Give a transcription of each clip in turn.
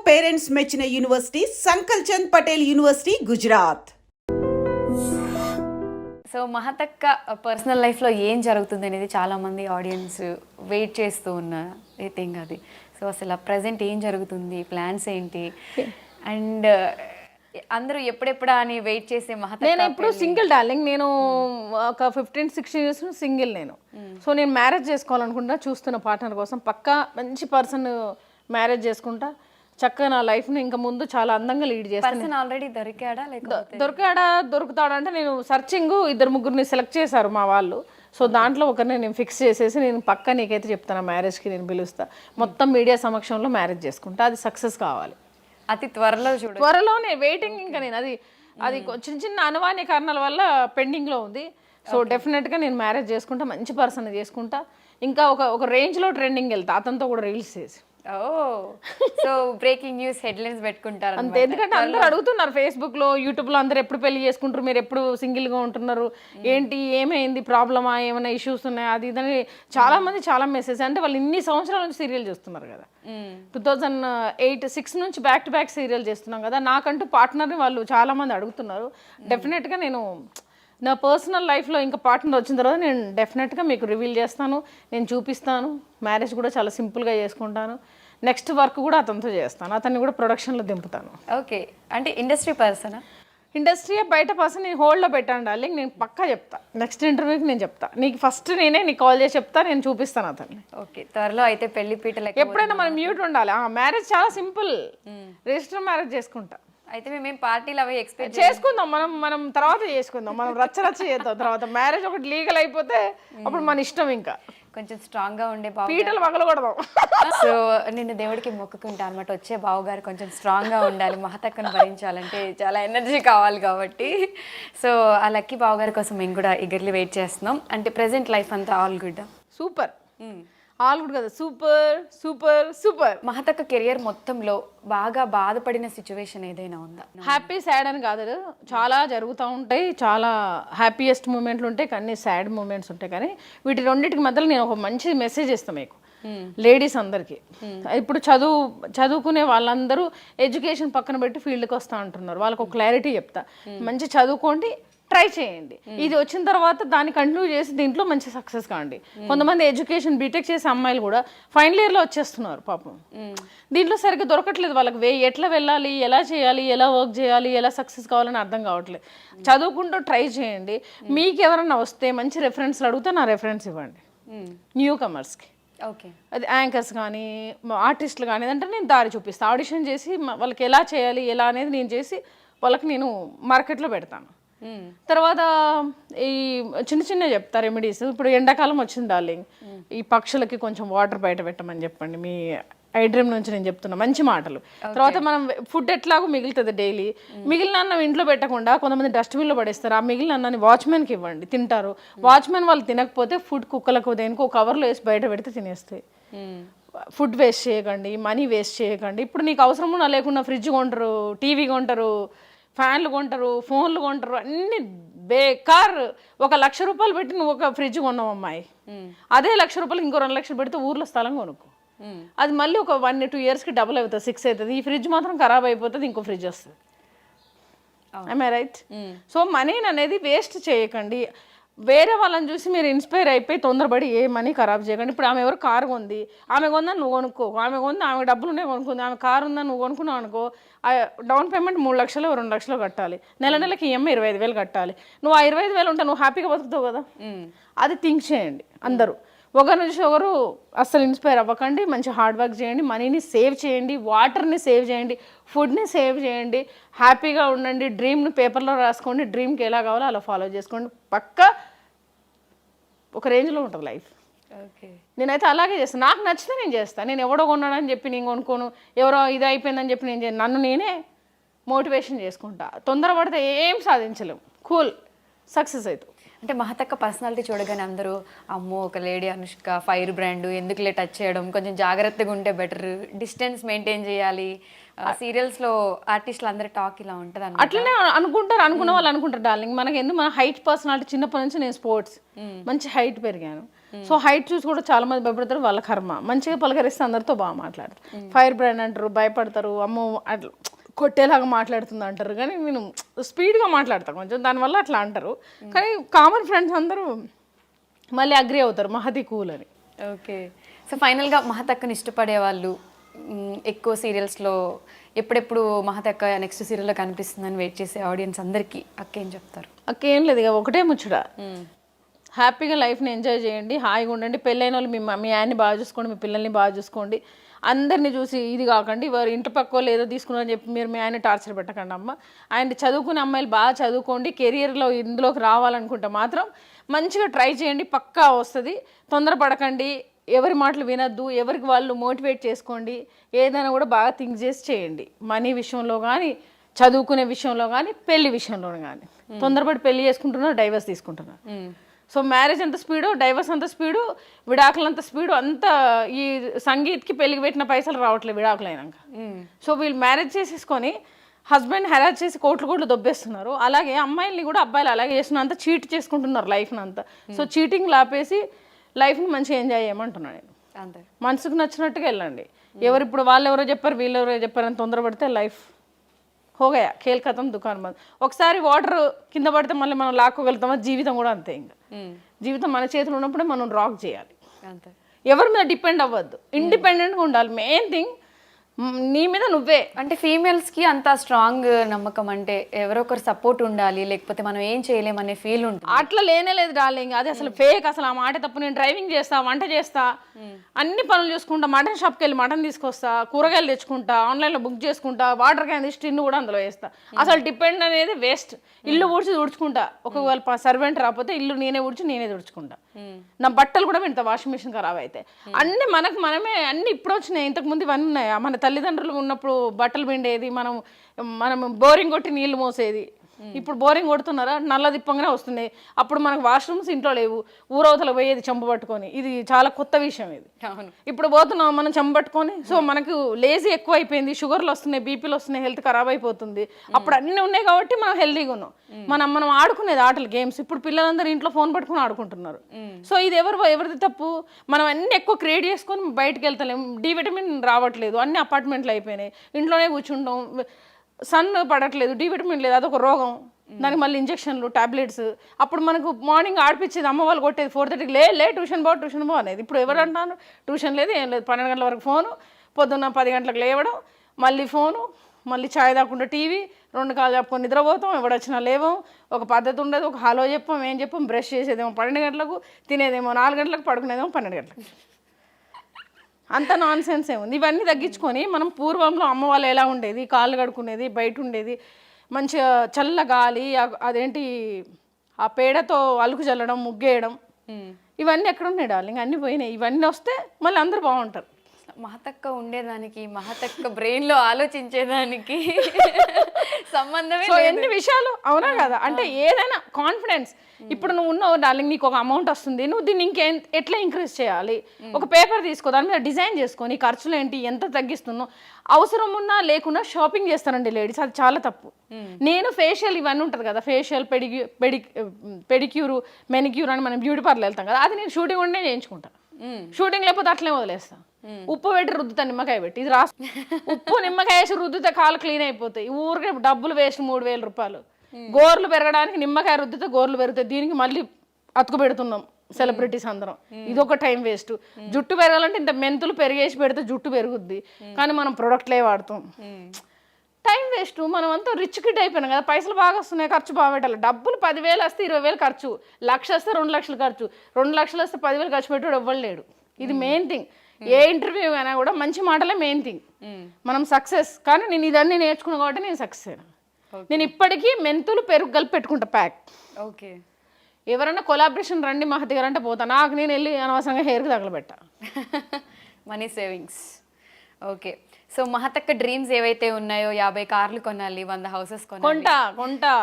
Parents మెచ్చిన university Sankalchand Patel university Gujarat. So మహతక్క personal లైఫ్లో ఏం జరుగుతుంది అనేది చాలామంది ఆడియన్స్ వెయిట్ చేస్తూ ఉన్న థింగ్ అది. సో అసలు ప్రజెంట్ ఏం జరుగుతుంది, ప్లాన్స్ ఏంటి, అండ్ అందరూ ఎప్పుడెప్పుడా అని వెయిట్ చేసే మహతక్క. నేను ఇప్పుడు సింగిల్ డార్లింగ్, నేను ఒక 15-16 years సింగిల్ నేను. సో నేను మ్యారేజ్ చేసుకోవాలనుకుంటా, చూస్తున్న పార్ట్నర్ కోసం పక్కా మంచి పర్సన్ మ్యారేజ్ చేసుకుంటా, చక్కగా నా లైఫ్ని ఇంకా ముందు చాలా అందంగా లీడ్ చేస్తాను. ఆల్రెడీ దొరికాడా లేకపోతే దొరుకుతాడా అంటే నేను సర్చింగ్ 2-3 సెలెక్ట్ చేశారు మా వాళ్ళు. సో దాంట్లో ఒకరిని నేను ఫిక్స్ చేసేసి నేను పక్కా నీకైతే చెప్తాను, మ్యారేజ్కి నేను పిలుస్తా, మొత్తం మీడియా సమక్షంలో మ్యారేజ్ చేసుకుంటా. అది సక్సెస్ కావాలి అతి త్వరలో, త్వరలోనే వెయిటింగ్. ఇంకా నేను అది చిన్న చిన్న అనువాన్య కారణాల వల్ల పెండింగ్లో ఉంది. సో డెఫినెట్గా నేను మ్యారేజ్ చేసుకుంటా, మంచి పర్సన్ చేసుకుంటా, ఇంకా ఒక రేంజ్లో ట్రెండింగ్ వెళ్తా, అతనితో కూడా రీల్స్ చేసి. సో బ్రేకింగ్ న్యూస్ హెడ్లైన్స్ పెట్టుకుంటారు అంతే. ఎందుకంటే అందరూ అడుగుతున్నారు ఫేస్బుక్లో, యూట్యూబ్లో, అందరు ఎప్పుడు పెళ్లి చేసుకుంటారు, మీరు ఎప్పుడు సింగిల్గా ఉంటున్నారు, ఏంటి, ఏమైంది, ప్రాబ్లమా, ఏమైనా ఇష్యూస్ ఉన్నాయా, అది ఇదని చాలా మంది చాలా మెసేజ్. అంటే వాళ్ళు ఇన్ని సంవత్సరాల నుంచి సీరియల్ చేస్తున్నారు కదా, 2008-06 నుంచి బ్యాక్ టు బ్యాక్ సీరియల్ చేస్తున్నాం కదా. నాకంటూ పార్ట్నర్ని వాళ్ళు చాలా మంది అడుగుతున్నారు. డెఫినెట్గా నేను నా పర్సనల్ లైఫ్లో ఇంకా పార్ట్నర్ వచ్చిన తర్వాత నేను డెఫినెట్గా మీకు రివీల్ చేస్తాను, నేను చూపిస్తాను. మ్యారేజ్ కూడా చాలా సింపుల్గా చేసుకుంటాను. నెక్స్ట్ వర్క్ కూడా అతనితో చేస్తాను, అతన్ని కూడా ప్రొడక్షన్లో దింపుతాను. ఓకే, అంటే ఇండస్ట్రీ పర్సనా? ఇండస్ట్రీ బయట పర్సన్ నేను హోల్డ్లో పెట్టాను డార్లింగ్. నేను పక్కా చెప్తా, నెక్స్ట్ ఇంటర్వ్యూకి నేను చెప్తా నీకు, ఫస్ట్ నీకు కాల్ చేసి చెప్తా, నేను చూపిస్తాను అతన్ని. ఓకే, త్వరలో అయితే పెళ్లి పీటలు ఎప్పుడైనా మనం మ్యూట్ ఉండాలి. మ్యారేజ్ చాలా సింపుల్, రిజిస్టర్ మ్యారేజ్ చేసుకుంటా. అయితే మేము పార్టీలు అవి ఎక్స్పెక్ట్ చేసుకుందాం, మనం తర్వాత చేసుకుందాం, మనం రచ్చ చేద్దాం. తర్వాత మ్యారేజ్ ఒకటి లీగల్ అయిపోతే అప్పుడు మన ఇష్టం. ఇంకా కొంచెం స్ట్రాంగ్ గా ఉండే పీటలు పగలకూడదాం. సో నేను దేవుడికి మొక్కుకుంటా అనమాట, వచ్చే బావగారు కొంచెం స్ట్రాంగ్ గా ఉండాలి, మహతక్కను భరించాలంటే చాలా ఎనర్జీ కావాలి కాబట్టి. సో ఆ లక్కీ బావగారి కోసం మేము కూడా ఈగర్లీ వెయిట్ చేస్తున్నాం. అంటే ప్రెసెంట్ లైఫ్ అంతా all good? Super, all good కదా, సూపర్ సూపర్ సూపర్. మహతక్క కెరియర్ మొత్తంలో బాగా బాధపడిన సిచ్యువేషన్ ఏదైనా ఉందా? హ్యాపీ సాడ్ అని కాదు, చాలా జరుగుతూ ఉంటాయి. చాలా హ్యాపీయెస్ట్ మూమెంట్లు ఉంటాయి, కానీ సాడ్ మూమెంట్స్ ఉంటాయి. కానీ వీటి రెండింటికి మధ్యలో నేను ఒక మంచి మెసేజ్ ఇస్తాను మీకు, లేడీస్ అందరికీ. ఇప్పుడు చదువుకునే వాళ్ళందరూ ఎడ్యుకేషన్ పక్కన పెట్టి ఫీల్డ్కి వస్తూ అంటున్నారు. వాళ్ళకు ఒక క్లారిటీ చెప్తా, మంచి చదువుకోండి, ట్రై చేయండి. ఇది వచ్చిన తర్వాత దాన్ని కంటిన్యూ చేసి దీంట్లో మంచి సక్సెస్ కాండి. కొంతమంది ఎడ్యుకేషన్ బీటెక్ చేసే అమ్మాయిలు కూడా ఫైనల్ ఇయర్లో వచ్చేస్తున్నారు పాపం. దీంట్లో సరిగ్గా దొరకట్లేదు వాళ్ళకి, ఎట్లా వెళ్ళాలి, ఎలా చేయాలి, ఎలా వర్క్ చేయాలి, ఎలా సక్సెస్ కావాలని అర్థం కావట్లేదు. చదువుకుంటూ ట్రై చేయండి. మీకు ఎవరన్నా వస్తే మంచి రెఫరెన్స్లు అడిగితే నా రెఫరెన్స్ ఇవ్వండి న్యూ కమర్స్కి. ఓకే, అది యాంకర్స్ కానీ ఆర్టిస్టులు కానీ అంటే నేను దారి చూపిస్తాను. ఆడిషన్ చేసి వాళ్ళకి ఎలా చేయాలి, ఎలా అనేది నేను చేసి వాళ్ళకి నేను మార్కెట్లో పెడతాను. తర్వాత ఈ చిన్న చిన్న చెప్తా రెమెడీస్. ఇప్పుడు ఎండాకాలం వచ్చింది డార్లింగ్, ఈ పక్షులకి కొంచెం వాటర్ బయట పెట్టమని చెప్పండి. మీ ఐ డ్రీమ్ నుంచి నేను చెప్తున్నా మంచి మాటలు. తర్వాత మనం ఫుడ్ ఎట్లాగో మిగులుతుంది డైలీ, మిగిలిన అన్నం ఇంట్లో పెట్టకుండా కొంతమంది డస్ట్బిన్లో పడేస్తారు. ఆ మిగిలిన అన్నాన్ని వాచ్మెన్కి ఇవ్వండి, తింటారు. వాచ్మెన్ వాళ్ళు తినకపోతే ఫుడ్ కుక్కలకు దేనికో కవర్లో వేసి బయట పెడితే తినేస్తాయి. ఫుడ్ వేస్ట్ చేయకండి, మనీ వేస్ట్ చేయకండి. ఇప్పుడు నీకు అవసరం ఉన్నా లేకుండా ఫ్రిడ్జ్ కొంటారు, టీవీ కొంటారు, ఫ్యాన్లు కొంటారు, ఫోన్లు కొంటారు, అన్ని బేకార్. 1 లక్ష రూపాయలు పెట్టి నువ్వు ఒక ఫ్రిడ్జ్ కొన్నావు అమ్మాయి, అదే 1 లక్ష రూపాయలు ఇంకో 2 లక్షలు పెడితే ఊర్లో స్థలం కొనుక్కో. అది మళ్ళీ ఒక 1-2 yearsకి డబుల్ అవుతుంది, 6 అవుతుంది. ఈ ఫ్రిడ్జ్ మాత్రం ఖరాబ్ అయిపోతుంది, ఇంకో ఫ్రిడ్జ్ వస్తుంది. I right? సో మనీని అనేది వేస్ట్ చేయకండి. వేరే వాళ్ళని చూసి మీరు ఇన్స్పైర్ అయిపోయి తొందరపడి ఏ మనీ ఖరాబ్ చేయకండి. ఇప్పుడు ఆమె ఎవరు కారు కొంది, ఆమె కొందని నువ్వు కొనుక్కో. ఆమె కొంది, ఆమె డబ్బులు ఉన్నాయి కొనుక్కుంది. ఆమె కారు ఉందని నువ్వు కొనుక్కున్నావు అనుకో, డౌన్ పేమెంట్ 3 లక్షలు 2 లక్షలు కట్టాలి, నెలకి ఈఎంఐ 25,000 కట్టాలి. నువ్వు ఆ 25,000 ఉంటే నువ్వు హ్యాపీగా బతుకుతావు కదా. అది థింక్ చేయండి అందరూ. ఒకరి నుంచి ఒకరు అస్సలు ఇన్స్పైర్ అవ్వకండి, మంచి హార్డ్ వర్క్ చేయండి, మనీని సేవ్ చేయండి, వాటర్ని సేవ్ చేయండి, ఫుడ్ని సేవ్ చేయండి, హ్యాపీగా ఉండండి. డ్రీమ్ని పేపర్లో రాసుకోండి, డ్రీమ్కి ఎలా కావాలో అలా ఫాలో చేసుకోండి. పక్కా ఒక రేంజ్లో ఉంటుంది లైఫ్. ఓకే, నేనైతే అలాగే చేస్తాను, నాకు నచ్చితే నేను చేస్తాను. నేను ఎవడో కొన్నాడని చెప్పి నేను కొనుక్కోను, ఎవరో ఇది అయిపోయిందని చెప్పి నేను నన్ను నేనే మోటివేషన్ చేసుకుంటా. తొందరపడితే ఏం సాధించలేము, కూల్ సక్సెస్ అవుతావు. అంటే మహతక్క పర్సనాలిటీ చూడగానే అందరూ అమ్మో ఒక లేడీ అనుష్క, ఫైర్ బ్రాండ్, ఎందుకులే టచ్ చేయడం, కొంచెం జాగ్రత్తగా ఉంటే బెటర్, డిస్టెన్స్ మెయింటైన్ చేయాలి, సీరియల్స్లో ఆర్టిస్టులు అందరి టాక్ ఇలా ఉంటుంది అన్న అట్లనే అనుకుంటారు. అనుకున్న వాళ్ళు అనుకుంటారు డార్లింగ్, మనకి ఎందుకు, మన హైట్ పర్సనాలిటీ చిన్నప్పటి నుంచి నేను స్పోర్ట్స్ మంచి హైట్ పెరిగాను. సో హైట్ చూసి కూడా చాలా మంది భయపడతారు, వాళ్ళ కర్మ. మంచిగా పలకరిస్తే అందరితో బాగా మాట్లాడతారు. ఫైర్ బ్రాండ్ అంటారు, భయపడతారు, అమ్మో అట్లా కొట్టేలాగా మాట్లాడుతుంది అంటారు. కానీ నేను స్పీడ్గా మాట్లాడతాను కొంచెం, దానివల్ల అట్లా అంటారు. కానీ కామన్ ఫ్రెండ్స్ అందరూ మళ్ళీ అగ్రి అవుతారు మహతి కూల్ అని. ఓకే. సో ఫైనల్గా మహతక్కని ఇష్టపడే వాళ్ళు ఎక్కువ సీరియల్స్లో ఎప్పుడెప్పుడు మహతక్క నెక్స్ట్ సీరియల్లో కనిపిస్తుందని వెయిట్ చేసే ఆడియన్స్ అందరికీ అక్క ఏం చెప్తారు? అక్క ఏం లేదు, ఇక ఒకటే ముచ్చట, హ్యాపీగా లైఫ్ని ఎంజాయ్ చేయండి, హాయిగా ఉండండి. పెళ్ళైన వాళ్ళు మీ ఆయన్ని బాగా చూసుకోండి, మీ పిల్లల్ని బాగా చూసుకోండి. అందరినీ చూసి ఇది కాకండి, వారు ఇంటి పక్క వాళ్ళు ఏదో తీసుకున్నారని చెప్పి మీరు మీ ఆయన టార్చర్ పెట్టకండి అమ్మ. ఆయన చదువుకునే అమ్మాయిలు బాగా చదువుకోండి, కెరియర్లో ఇందులోకి రావాలనుకుంటే మాత్రం మంచిగా ట్రై చేయండి, పక్కా వస్తుంది. తొందరపడకండి, ఎవరి మాటలు వినొద్దు, ఎవరికి వాళ్ళు మోటివేట్ చేసుకోండి. ఏదైనా కూడా బాగా థింక్ చేసి చేయండి, మనీ విషయంలో కానీ, చదువుకునే విషయంలో కానీ, పెళ్లి విషయంలో కానీ. తొందరపడి పెళ్లి చేసుకుంటున్నారు, డైవర్స్ తీసుకుంటున్నారు. సో మ్యారేజ్ అంత స్పీడు, డైవర్స్ అంత స్పీడు, విడాకులు అంత స్పీడు, అంత ఈ సంగీత్కి పెళ్లికి పెట్టిన పైసలు రావట్లేదు విడాకులు అయినాక. సో వీళ్ళు మ్యారేజ్ చేసేసుకొని హస్బెండ్ హెరాస్ చేసి కోట్లు దొబ్బేస్తున్నారు. అలాగే అమ్మాయిల్ని కూడా అబ్బాయిలు అలాగే చేస్తున్నారు, అంతా చీట్ చేసుకుంటున్నారు లైఫ్ని అంతా. సో చీటింగ్ లాపేసి లైఫ్ని మంచిగా ఎంజాయ్ చేయమంటున్నాను నేను. అంతే, మనసుకు నచ్చినట్టుగా వెళ్ళండి. ఎవరు ఇప్పుడు వాళ్ళు ఎవరో చెప్పారు, వీళ్ళు ఎవరో చెప్పారు అని తొందరపడితే లైఫ్ హోగయా, ఖేల్ ఖతం, దుకాణం బంద్. ఒకసారి వాటర్ కింద పడితే మళ్ళీ మనం లాక్కోగలుగుతామా? జీవితం కూడా అంతే. ఇంకా జీవితం మన చేతులు ఉన్నప్పుడే మనం రాక్ చేయాలి, అంతే. ఎవరి మీద డిపెండ్ అవ్వద్దు, ఇండిపెండెంట్గా ఉండాలి. మెయిన్ థింగ్ నీ మీద నువ్వే. అంటే ఫీమేల్స్కి అంత స్ట్రాంగ్ నమ్మకం అంటే ఎవరో ఒకరు సపోర్ట్ ఉండాలి, లేకపోతే మనం ఏం చేయలేమనే ఫీల్ ఉంటుంది. అట్లా లేనే లేదు డార్లింగ్, అది అసలు ఫేక్. అసలు ఆ మాట తప్పు. నేను డ్రైవింగ్ చేస్తా, వంట చేస్తా, అన్ని పనులు చూసుకుంటా, మటన్ షాప్కి వెళ్ళి మటన్ తీసుకొస్తా, కూరగాయలు తెచ్చుకుంటా, ఆన్లైన్లో బుక్ చేసుకుంటా, వాటర్ క్యాన్ తీసి టిన్ను కూడా అందులో వేస్తా. అసలు డిపెండ్ అనేది వేస్ట్. ఇల్లు ఊడ్చి తుడుచుకుంటా, ఒకవేళ సర్వెంట్ రాకపోతే ఇల్లు నేనే ఊడ్చి నేనే తుడుచుకుంటా. నా బట్టలు కూడా వింటా, వాషింగ్ మిషన్ ఖరాబ్ అయితే. అన్ని మనమే అన్ని ఇప్పుడు వచ్చినాయి, ఇంతకుముందు ఇవన్నీ ఉన్నాయా? మన తల్లిదండ్రులు ఉన్నప్పుడు బట్టలు పిండేది, మనం బోరింగ్ కొట్టి నీళ్లు మోసేది. ఇప్పుడు బోరింగ్ కొడుతున్నారా? నల్ల దిప్పంగానే వస్తున్నాయి. అప్పుడు మనకు వాష్రూమ్స్ ఇంట్లో లేవు, ఊరవతల పోయేది చెంబు పట్టుకొని. ఇది చాలా కొత్త విషయం ఇది. ఇప్పుడు పోతున్నాం మనం చెంబు పట్టుకొని. సో మనకు లేజీ ఎక్కువ అయిపోయింది, షుగర్లు వస్తున్నాయి, బీపీలు వస్తున్నాయి, హెల్త్ ఖరాబ్ అయిపోతుంది. అప్పుడు అన్నీ ఉన్నాయి కాబట్టి మనం హెల్తీగా ఉన్నాం. మనం ఆడుకునేది ఆటలు, గేమ్స్. ఇప్పుడు పిల్లలందరూ ఇంట్లో ఫోన్ పట్టుకొని ఆడుకుంటున్నారు. సో ఇది ఎవరిది తప్పు? మనం అన్ని ఎక్కువ క్రియేట్ చేసుకొని బయటకు వెళ్తలేము, డి విటమిన్ రావట్లేదు, అన్ని అపార్ట్మెంట్లు అయిపోయినాయి, ఇంట్లోనే కూర్చుంటాం, సన్ పడట్లేదు, డి విటమిన్ లేదు, అదొక రోగం. దానికి మళ్ళీ ఇంజక్షన్లు, టాబ్లెట్స్. అప్పుడు మనకు మార్నింగ్ ఆడిపించేది, అమ్మ వాళ్ళు కొట్టేది 4:30కి, లే ట్యూషన్ పో అనేది. ఇప్పుడు ఎవరు అంటారు? ట్యూషన్ లేదు, ఏం లేదు, 12 గంటల వరకు ఫోను, పొద్దున్న 10 గంటలకు లేవడం, మళ్ళీ ఫోను, మళ్ళీ ఛాయ్ తాకుండా టీవీ, 2 కాళ్ళు చెప్పుకొని నిద్రపోతాం, ఎవడొచ్చినా లేవం, ఒక పద్ధతి ఉండదు, ఒక హలో చెప్పాం, ఏం చెప్పాం. బ్రష్ చేసేదేమో 12 గంటలకు, తినేదేమో 4 గంటలకు, పడుకునేదేమో 12 గంటలకు. అంత నాన్ సెన్స్ ఏముంది? ఇవన్నీ తగ్గించుకొని మనం పూర్వంలో అమ్మ వాళ్ళు ఎలా ఉండేది, కాళ్ళు కడుక్కునేది, బయట ఉండేది, మంచిగా చల్ల గాలి, అదేంటి ఆ పేడతో అలుకు చల్లడం, ముగ్గేయడం, ఇవన్నీ ఎక్కడ ఉన్నాయి డార్లింగ్? అన్నీ పోయినాయి. ఇవన్నీ వస్తే మళ్ళీ అందరూ బాగుంటారు. మహతక్క ఉండేదానికి, మహతక్క బ్రెయిన్లో ఆలోచించేదానికి సంబంధమే సో ఎన్ని విషయాలు, అవునా కదా? అంటే ఏదైనా కాన్ఫిడెన్స్. ఇప్పుడు నువ్వు ఉన్నావు డార్లింగ్, నీకు ఒక అమౌంట్ వస్తుంది, నువ్వు దీన్ని ఎట్లా ఇంక్రీజ్ చేయాలి? ఒక పేపర్ తీసుకో, దాని మీద డిజైన్ చేసుకో, నీ ఖర్చులు ఏంటి, ఎంత తగ్గిస్తున్నావు. అవసరం ఉన్నా లేకున్నా షాపింగ్ చేస్తానండి లేడీస్, అది చాలా తప్పు. నేను ఫేషియల్ ఇవన్నీ ఉంటుంది కదా, ఫేషియల్, పెడిక్యూర్, మెనిక్యూర్ అని మనం బ్యూటీ పార్లర్ వెళ్తాం కదా, అది నేను షూటింగ్ ఉండే చేయించుకుంటాను. షూటింగ్ లేకపోతే అట్లే వదిలేస్తా. ఉప్పు పెట్టి రుద్దుతా, నిమ్మకాయ పెట్టి, ఇది ఉప్పు నిమ్మకాయ వేసి రుద్దుతే కాలు క్లీన్ అయిపోతాయి. ఊరికే డబ్బులు వేస్ట్, 3,000 రూపాయలు. గోర్లు పెరగడానికి నిమ్మకాయ రుద్దితే గోర్లు పెరుగుతాయి, దీనికి మళ్ళీ అతుకు పెడుతున్నాం సెలబ్రిటీస్ అందరం. ఇదొక టైం వేస్ట్. జుట్టు పెరగాలంటే ఇంత మెంతులు పెరిగేసి పెడితే జుట్టు పెరుగుద్ది, కానీ మనం ప్రొడక్ట్లే వాడతాం. Time waste. మనం అంతా రిచ్ కిడ్ అయిపోయినాం కదా, పైసలు బాగా వస్తున్నాయి, ఖర్చు బాగా పెట్టాలి. డబ్బులు 10,000 వస్తే 20,000 ఖర్చు, 1,00,000 వస్తే 2 లక్షలు ఖర్చు, 2 లక్షలు వస్తే 10,000 ఖర్చు పెట్టాడు ఎవ్వలేడు. ఇది మెయిన్ థింగ్. ఏ ఇంటర్వ్యూ అయినా కూడా మంచి మాటలే మెయిన్ థింగ్. మనం సక్సెస్. కానీ నేను ఇదన్నీ నేర్చుకున్నాను కాబట్టి నేను సక్సెస్ అయినా. నేను ఇప్పటికీ మెంతులు, పెరుగు కలిపి పెట్టుకుంటా ప్యాక్. ఓకే. ఎవరైనా కొలాబరేషన్ రండి మహతి గారు అంటే పోతా, నాకు నేను వెళ్ళి అనవసరంగా హెయిర్కి తగలబెట్టా. Money savings. ఓకే. సో మహతక్క డ్రీమ్స్ ఏవైతే ఉన్నాయో, 50 కార్లు కొనాలి, 100 హౌసెస్ కొంటా,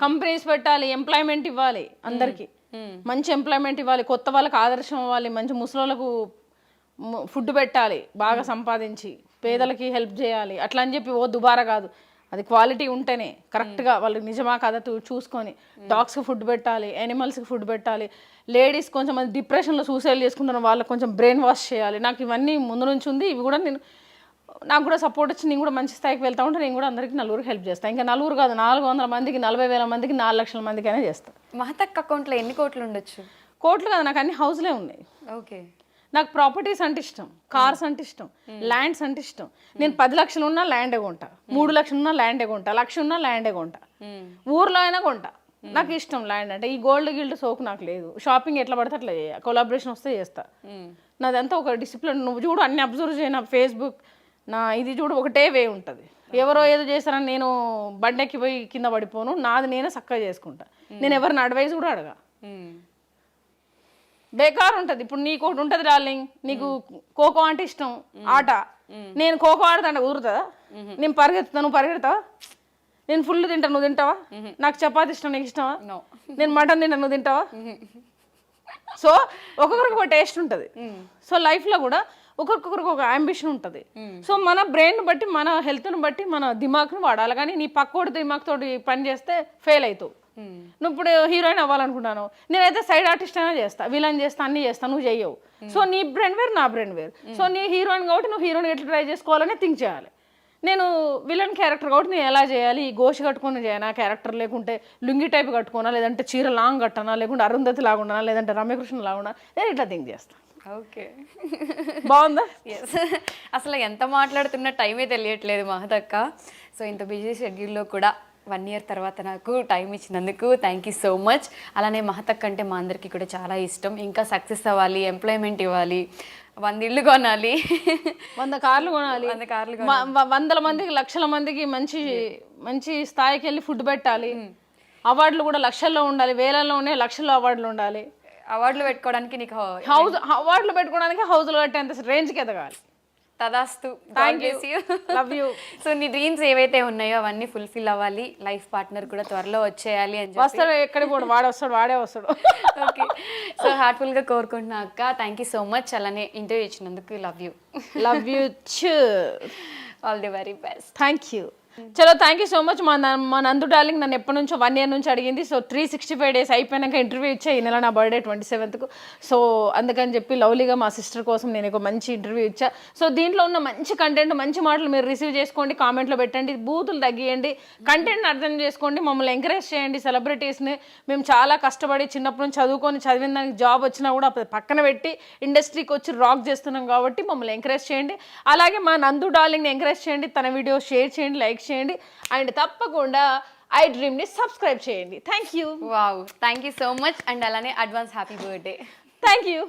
కంపెనీస్ పెట్టాలి, ఎంప్లాయ్మెంట్ ఇవ్వాలి, అందరికి మంచి ఎంప్లాయ్మెంట్ ఇవ్వాలి, కొత్త వాళ్ళకి ఆదర్శం ఇవ్వాలి, మంచి ముసలోళ్ళకు ఫుడ్ పెట్టాలి, బాగా సంపాదించి పేదలకి హెల్ప్ చేయాలి. అట్లా అని చెప్పి దుబారా కాదు, అది క్వాలిటీ ఉంటేనే కరెక్ట్గా వాళ్ళు నిజమా కదా చూసుకొని డాగ్స్కి ఫుడ్ పెట్టాలి, యానిమల్స్కి ఫుడ్ పెట్టాలి. లేడీస్ కొంచెం మంది డిప్రెషన్లో సూసైడ్ చేసుకుంటున్న వాళ్ళకి కొంచెం బ్రెయిన్ వాష్ చేయాలి. నాకు ఇవన్నీ ముందు నుంచి ఉంది. ఇవి కూడా నాకు కూడా సపోర్ట్ వచ్చి నేను కూడా మంచి స్థాయికి వెళ్తా ఉంటే నేను కూడా అందరికీ నలుగురికి హెల్ప్ చేస్తాను. ఇంకా నలుగురు కాదు, 400 మందికి, 40,000 మందికి, 4 లక్షల మందికి అయినా చేస్తాను. మహతక్క అకౌంట్లో ఎన్ని కోట్లు ఉండొచ్చు? కోట్లు కాదు, నాకు అన్ని హౌస్లే ఉన్నాయి. ఓకే. నాకు ప్రాపర్టీస్ అంటే ఇష్టం, కార్స్ అంటే ఇష్టం, ల్యాండ్స్ అంటే ఇష్టం. నేను 10 లక్షలు ఉన్నా ల్యాండే కొంటా, 3 లక్షలు ఉన్నా ల్యాండే కొంటా, 1,00,000 ఉన్నా ల్యాండే కొంటా, ఊర్లో అయినా కొంటా. నాకు ఇష్టం ల్యాండ్ అంటే. ఈ గోల్డ్ గిల్డ్ సోకు నాకు లేదు. షాపింగ్ ఎట్లా పడితే అట్లా చేయాలి, కొలాబరేషన్ వస్తే చేస్తా. నాదంతా ఒక డిసిప్లిన్. నువ్వు చూడు, అన్ని అబ్జర్వ్ చేయి. నా ఫేస్బుక్, నా ఇది చూడు, ఒకటే వే ఉంటుంది. ఎవరో ఏదో చేస్తారని నేను బండెక్కి పోయి కింద పడిపోను. నాది నేనే చక్కగా చేసుకుంటా. నేను ఎవరిని అడ్వైజ్ కూడా అడగా. బేకార్ ఉంటుంది. ఇప్పుడు నీకు ఒకటి ఉంటుంది డార్లింగ్, నీకు ఖోఖో అంటే ఇష్టం ఆట. నేను ఖోఖో ఆడతా అంటే కుదురుతుందా? నేను పరిగెత్తుతా, నువ్వు పరిగెడతావా? నేను ఫుల్ తింటా, నువ్వు తింటావా? నాకు చపాతి ఇష్టం, నీకు ఇష్టమా? నేను మటన్ తింటా, నువ్వు తింటావా? సో ఒక్కొక్కరికి ఒక టేస్ట్ ఉంటుంది. సో లైఫ్లో కూడా ఒకరికొకరికి ఒక అంబిషన్ ఉంటుంది. సో మన బ్రెయిన్ బట్టి, మన హెల్త్ని బట్టి మన దిమాగ్ని వాడాలి. కానీ నీ పక్కోడి దిమాగ్ తోటి పని చేస్తే ఫెయిల్ అవుతావు. నువ్వు ఇప్పుడు హీరోయిన్ అవ్వాలనుకుంటాను, నేనైతే సైడ్ ఆర్టిస్ట్ అయినా చేస్తా, విలన్ చేస్తా, అన్ని చేస్తా, నువ్వు చెయ్యవు. సో నీ బ్రెయిన్ వేరు, నా బ్రెయిన్ వేరు. సో నీ హీరోయిన్ కాబట్టి నువ్వు హీరోయిన్ ఎట్లా ట్రై చేసుకోవాలని థింక్ చేయాలి. నేను విలన్ క్యారెక్టర్ కాబట్టి నేను ఎలా చేయాలి, ఈ గోషి కట్టుకొని చేయాలి క్యారెక్టర్, లేకుంటే లుంగి టైప్ కట్టుకోనా, లేదంటే చీర లాంగ్ కట్టనా, లేకుంటే అరుంధతి లాగుండా, లేదంటే రమ్యకృష్ణ లాగుండా, నేను ఇట్లా థింక్ చేస్తాను. ఓకే, బాగుందా? ఎస్. అసలు ఎంత మాట్లాడుతున్న టైమే తెలియట్లేదు మహతక్క. సో ఇంత బిజీ షెడ్యూల్లో కూడా 1 year తర్వాత నాకు టైం ఇచ్చినందుకు థ్యాంక్ యూ సో మచ్. అలానే మహతక్క అంటే మా అందరికీ కూడా చాలా ఇష్టం. ఇంకా సక్సెస్ అవ్వాలి, ఎంప్లాయ్మెంట్ ఇవ్వాలి, 100 ఇళ్ళు కొనాలి, 100 కార్లు కొనాలి, 100 కార్లు, 100 మందికి, లక్షల మందికి మంచి మంచి స్థాయికి వెళ్ళి ఫుడ్ పెట్టాలి. అవార్డులు కూడా లక్షల్లో ఉండాలి, వేలల్లో ఉన్నాయి, లక్షల్లో అవార్డులు ఉండాలి. అవార్డులు పెట్టుకోవడానికి నీకు అవార్డులు పెట్టుకోవడానికి హౌస్లు కట్టేంత రేంజ్కి ఎదగాలి. తదాస్తు. Thank you, love you. So నీ డ్రీమ్స్ ఏవైతే ఉన్నాయో అవన్నీ ఫుల్ఫిల్ అవ్వాలి, లైఫ్ పార్ట్నర్ కూడా త్వరలో వచ్చేయాలి అని వస్తాడు. ఎక్కడికి పోడు, వాడే వస్తాడు. ఓకే, సో హార్ట్ఫుల్గా కోరుకుంటున్నా అక్క. Thank you so much. అలానే ఇంటర్వ్యూ ఇచ్చినందుకు లవ్ యూ. లవ్ యూ చూ. All the very best. Thank you. చలో, థ్యాంక్ యూ సో మచ్. మా నందు డార్లింగ్ నన్ను ఎప్పటి నుంచో 1 year నుంచి అడిగింది. సో 365 days అయిపోయాక ఇంటర్వ్యూ ఇచ్చా. ఈ నెల నా బర్త్డే 27th. సో అందుకని చెప్పి లవ్లీగా మా సిస్టర్ కోసం నేను ఒక మంచి ఇంటర్వ్యూ ఇచ్చా. సో దీంట్లో ఉన్న మంచి కంటెంట్, మంచి మాటలు మీరు రిసీవ్ చేసుకోండి, కామెంట్లో పెట్టండి, బూతులు తగ్గియండి, కంటెంట్ని అర్థం చేసుకోండి, మమ్మల్ని ఎంకరేజ్ చేయండి. సెలబ్రిటీస్ని మేము చాలా కష్టపడి చిన్నప్పటి నుంచి చదివిన దానికి జాబ్ వచ్చినా కూడా పక్కన పెట్టి ఇండస్ట్రీకి వచ్చి రాక్ చేస్తున్నాం కాబట్టి మమ్మల్ని ఎంకరేజ్ చేయండి. అలాగే మా నందు డార్లింగ్ని ఎంకరేజ్ చేయండి, తన వీడియో షేర్ చేయండి, లైక్ చేయండి, అండ్ తప్పకుండా ఐ డ్రీమ్ని సబ్స్క్రైబ్ చేయండి. Thank you. Wow, thank you so much. And అలానే advance happy birthday. Thank you.